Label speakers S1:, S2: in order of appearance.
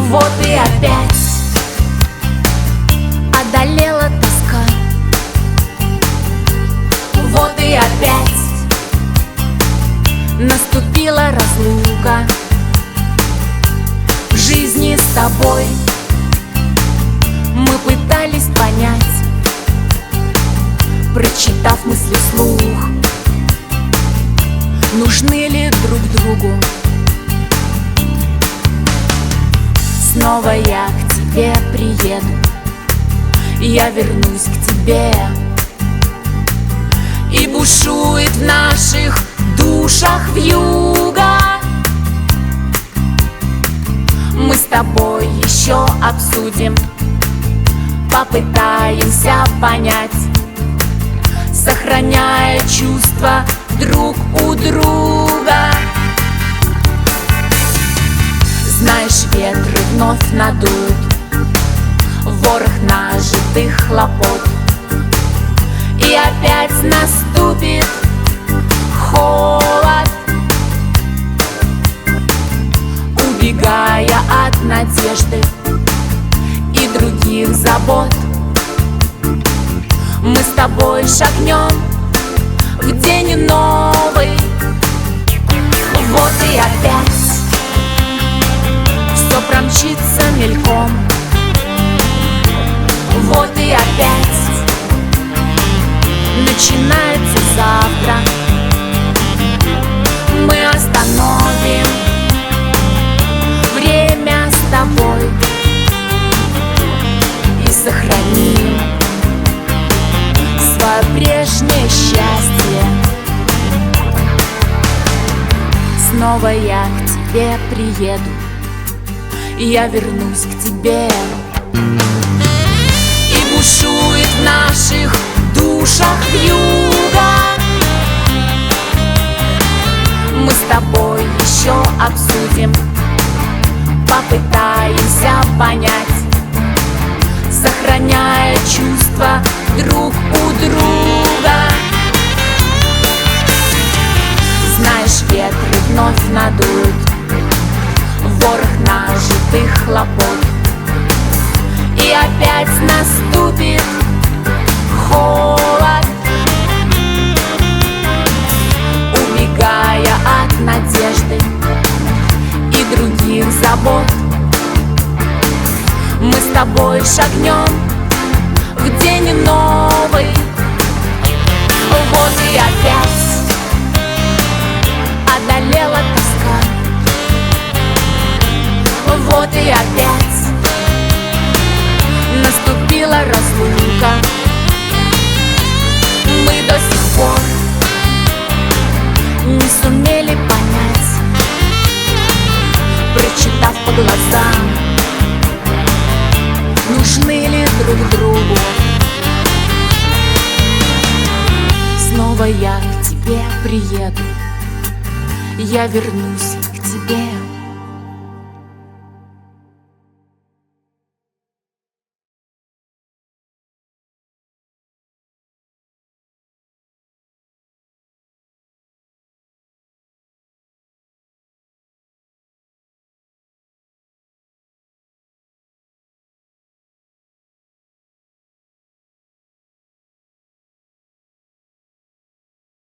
S1: Вот и опять одолела тоска. Вот и опять наступила разлука. В жизни с тобой мы пытались понять, прочитав мысли вслух, нужны ли друг другу. Снова я к тебе приеду, я вернусь к тебе, и бушует в наших душах вьюга. Мы с тобой еще обсудим, попытаемся понять, сохраняя чувства друг у друга. Знаешь, ветры вновь надуют ворох нажитых хлопот, и опять наступит холод, убегая от надежды и других забот. Мы с тобой шагнем в день новый. Вот и опять все промчится мельком. Вот и опять начинается завтра. Мы остановим время с тобой и сохраним свое прежнее счастье. Снова я к тебе приеду, я вернусь к тебе, и бушует в наших душах вьюга. Мы с тобой еще обсудим, попытаемся понять, сохраняя чувства друг у друга. Знаешь, ветры вновь надуют ворох нажитых хлопот, и опять наступит холод, убегая от надежды и других забот. Мы с тобой шагнем в день новый. Вот и опять одолела тоска. Вот и опять наступила разлука. Мы до сих пор не сумели понять, прочитав по глазам, нужны ли друг другу. Снова я к тебе приеду, я вернусь к тебе.